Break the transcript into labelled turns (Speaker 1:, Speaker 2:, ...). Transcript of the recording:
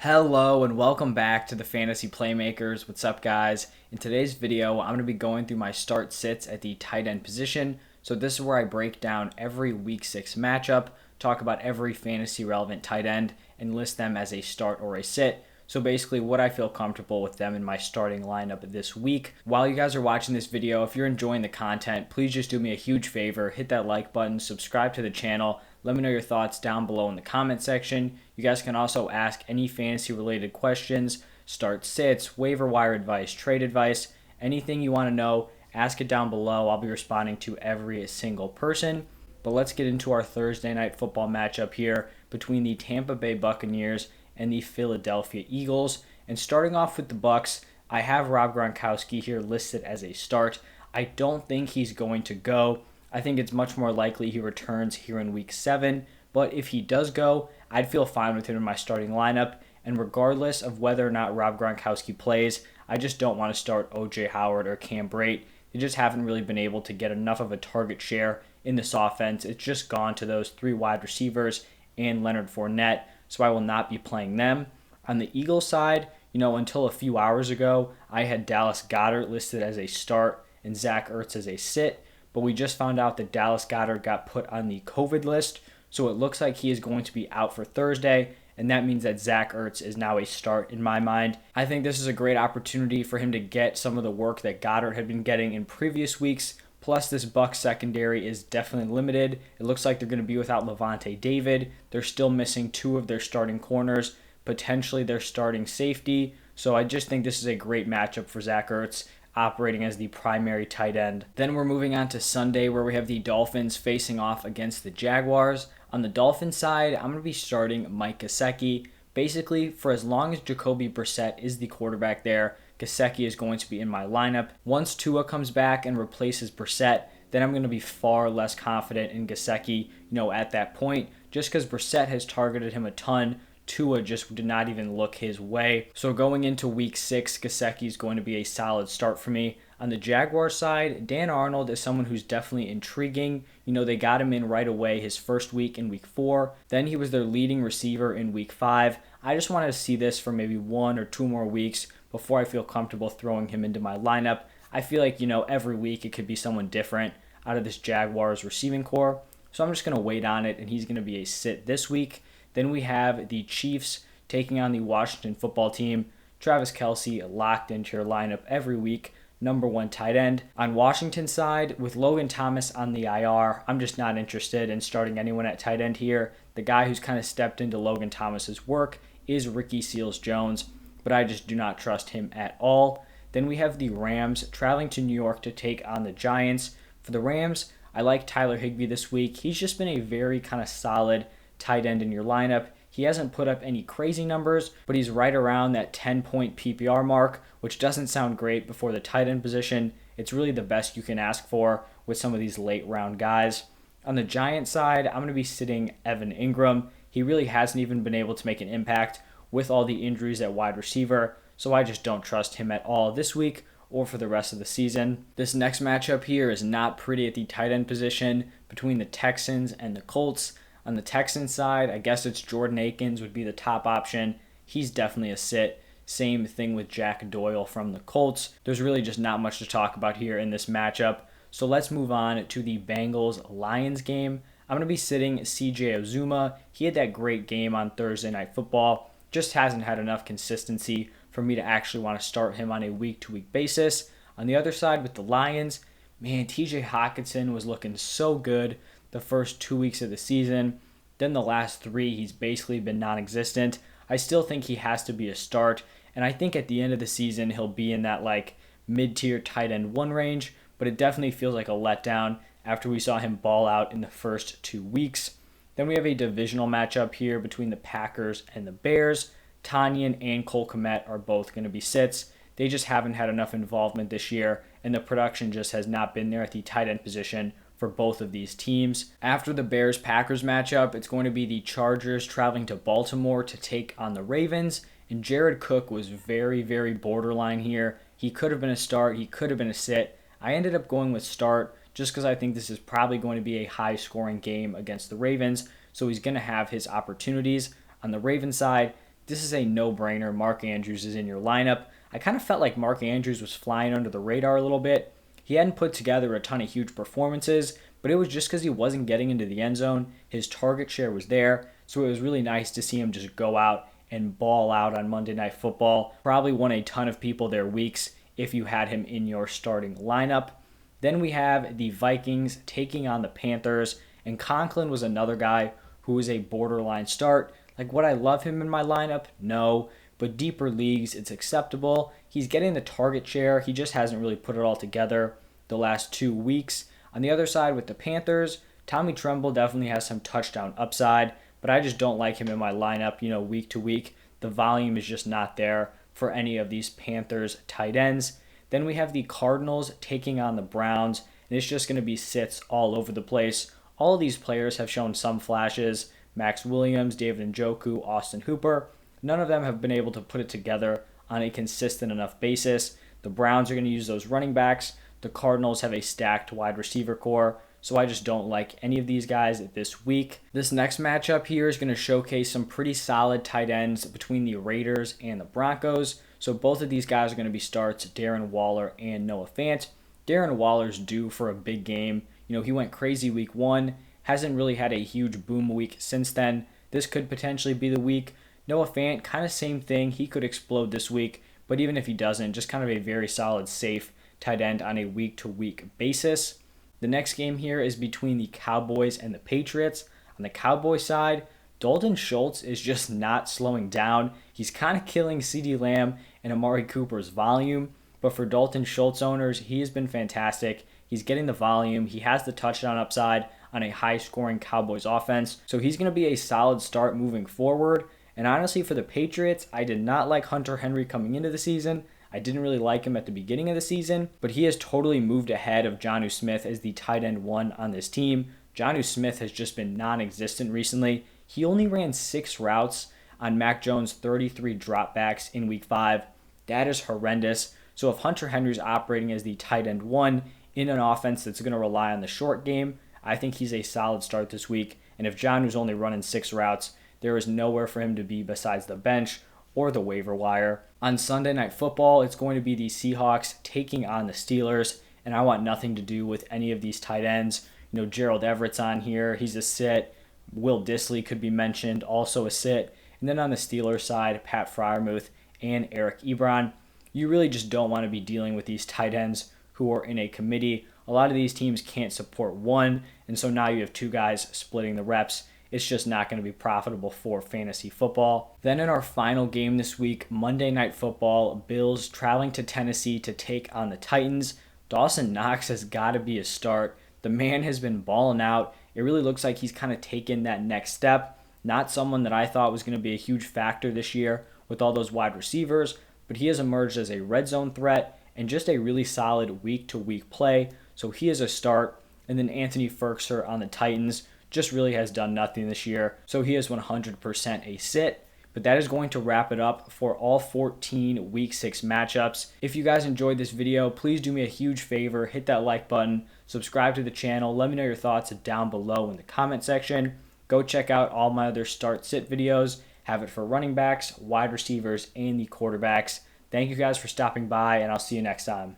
Speaker 1: Hello and welcome back to the Fantasy Playmakers. What's up, guys? In today's video, I'm going to be going through my start sits at the tight end position. So this is where I break down every week 6 matchup, talk about every fantasy relevant tight end, and list them as a start or a sit. So basically what I feel comfortable with them in my starting lineup this week. While you guys are watching this video, if you're enjoying the content, please just do me a huge favor, hit that like button, subscribe to the channel. Let me know your thoughts down below in the comment section. You guys can also ask any fantasy related questions, start sits, waiver wire advice, trade advice, anything you want to know, ask it down below. I'll be responding to every single person. But let's get into our Thursday night football matchup here between the Tampa Bay Buccaneers and the Philadelphia Eagles. And starting off with the Bucs, I have Rob Gronkowski here listed as a start. I don't think he's going to go. I think it's much more likely he returns here in week 7, but if he does go, I'd feel fine with him in my starting lineup, and regardless of whether or not Rob Gronkowski plays, I just don't want to start O.J. Howard or Cam Brate. They just haven't really been able to get enough of a target share in this offense. It's just gone to those 3 wide receivers and Leonard Fournette, so I will not be playing them. On the Eagles side, until a few hours ago, I had Dallas Goedert listed as a start and Zach Ertz as a sit. But we just found out that Dallas Goedert got put on the COVID list, so it looks like he is going to be out for Thursday, and that means that Zach Ertz is now a start in my mind. I think this is a great opportunity for him to get some of the work that Goedert had been getting in previous weeks, plus this Bucs secondary is definitely limited. It looks like they're going to be without Levante David. They're still missing 2 of their starting corners, potentially their starting safety, so I just think this is a great matchup for Zach Ertz, operating as the primary tight end. Then we're moving on to Sunday, where we have the Dolphins facing off against the Jaguars. On the Dolphins side, I'm going to be starting Mike Gesicki. Basically, for as long as Jacoby Brissett is the quarterback there, Gesicki is going to be in my lineup. Once Tua comes back and replaces Brissett, then I'm going to be far less confident in Gesicki, at that point, just because Brissett has targeted him a ton. Tua just did not even look his way. So going into week 6, Gesicki is going to be a solid start for me. On the Jaguars side, Dan Arnold is someone who's definitely intriguing. They got him in right away his first week in week 4. Then he was their leading receiver in week 5. I just wanted to see this for maybe 1 or 2 more weeks before I feel comfortable throwing him into my lineup. I feel like, every week it could be someone different out of this Jaguars receiving core. So I'm just going to wait on it, and he's going to be a sit this week. Then we have the Chiefs taking on the Washington football team. Travis Kelce locked into your lineup every week, number 1 tight end. On Washington's side, with Logan Thomas on the IR, I'm just not interested in starting anyone at tight end here. The guy who's kind of stepped into Logan Thomas's work is Ricky Seals-Jones, but I just do not trust him at all. Then we have the Rams traveling to New York to take on the Giants. For the Rams, I like Tyler Higbee this week. He's just been a very kind of solid tight end in your lineup. He hasn't put up any crazy numbers, but he's right around that 10-point PPR mark, which doesn't sound great before the tight end position. It's really the best you can ask for with some of these late round guys. On the Giants side, I'm going to be sitting Evan Ingram. He really hasn't even been able to make an impact with all the injuries at wide receiver, so I just don't trust him at all this week or for the rest of the season. This next matchup here is not pretty at the tight end position between the Texans and the Colts. On the Texans side, I guess it's Jordan Akins would be the top option. He's definitely a sit. Same thing with Jack Doyle from the Colts. There's really just not much to talk about here in this matchup. So let's move on to the Bengals Lions game. I'm going to be sitting CJ Uzomah. He had that great game on Thursday Night Football. Just hasn't had enough consistency for me to actually want to start him on a week-to-week basis. On the other side with the Lions, man, TJ Hawkinson was looking so good the first 2 weeks of the season. Then the last 3, he's basically been non-existent. I still think he has to be a start, and I think at the end of the season he'll be in that mid-tier tight end 1 range, but it definitely feels like a letdown after we saw him ball out in the first 2 weeks. Then we have a divisional matchup here between the Packers and the Bears. Tanyan and Cole Kmet are both going to be sits. They just haven't had enough involvement this year, and the production just has not been there at the tight end position for both of these teams. After the Bears-Packers matchup, it's going to be the Chargers traveling to Baltimore to take on the Ravens, and Jared Cook was very, very borderline here. He could have been a start, he could have been a sit. I ended up going with start just because I think this is probably going to be a high-scoring game against the Ravens, so he's going to have his opportunities. On the Ravens side, this is a no-brainer. Mark Andrews is in your lineup. I kind of felt like Mark Andrews was flying under the radar a little bit. He hadn't put together a ton of huge performances, but it was just because he wasn't getting into the end zone. His target share was there, so it was really nice to see him just go out and ball out on Monday Night Football. Probably won a ton of people their weeks if you had him in your starting lineup. Then we have the Vikings taking on the Panthers, and Conklin was another guy who was a borderline start. Like, would I love him in my lineup? No, but deeper leagues, it's acceptable. He's getting the target share. He just hasn't really put it all together the last 2 weeks. On the other side with the Panthers, Tommy Tremble definitely has some touchdown upside, but I just don't like him in my lineup, week to week. The volume is just not there for any of these Panthers tight ends. Then we have the Cardinals taking on the Browns, and it's just going to be sits all over the place. All of these players have shown some flashes. Max Williams, David Njoku, Austin Hooper. None of them have been able to put it together on a consistent enough basis. The Browns are going to use those running backs. The Cardinals have a stacked wide receiver core, so I just don't like any of these guys this week. This next matchup here is going to showcase some pretty solid tight ends between the Raiders and the Broncos. So both of these guys are going to be starts, Darren Waller and Noah Fant. Darren Waller's due for a big game. He went crazy week 1, hasn't really had a huge boom week since then. This could potentially be the week. Noah Fant, kind of same thing. He could explode this week, but even if he doesn't, just kind of a very solid, safe tight end on a week-to-week basis. The next game here is between the Cowboys and the Patriots. On the Cowboys side, Dalton Schultz is just not slowing down. He's kind of killing CeeDee Lamb and Amari Cooper's volume, but for Dalton Schultz owners, he has been fantastic. He's getting the volume. He has the touchdown upside on a high-scoring Cowboys offense, so he's going to be a solid start moving forward. And honestly, for the Patriots, I did not like Hunter Henry coming into the season. I didn't really like him at the beginning of the season, but he has totally moved ahead of Jonnu Smith as the tight end 1 on this team. Jonnu Smith has just been non-existent recently. He only ran 6 routes on Mac Jones' 33 dropbacks in week 5. That is horrendous. So if Hunter Henry's operating as the tight end 1 in an offense that's going to rely on the short game, I think he's a solid start this week. And if Jonnu's only running 6 routes, there is nowhere for him to be besides the bench or the waiver wire. On Sunday Night Football, it's going to be the Seahawks taking on the Steelers, and I want nothing to do with any of these tight ends. Gerald Everett's on here. He's a sit. Will Dissly could be mentioned, also a sit. And then on the Steelers side, Pat Freiermuth and Eric Ebron. You really just don't want to be dealing with these tight ends who are in a committee. A lot of these teams can't support one, and so now you have 2 guys splitting the reps. It's just not going to be profitable for fantasy football. Then in our final game this week, Monday Night Football, Bills traveling to Tennessee to take on the Titans. Dawson Knox has got to be a start. The man has been balling out. It really looks like he's kind of taken that next step. Not someone that I thought was going to be a huge factor this year with all those wide receivers, but he has emerged as a red zone threat and just a really solid week-to-week play. So he is a start. And then Anthony Ferkser on the Titans just really has done nothing this year, so he is 100% a sit. But that is going to wrap it up for all 14 Week 6 matchups. If you guys enjoyed this video, please do me a huge favor, hit that like button, subscribe to the channel, let me know your thoughts down below in the comment section. Go check out all my other start-sit videos, have it for running backs, wide receivers, and the quarterbacks. Thank you guys for stopping by, and I'll see you next time.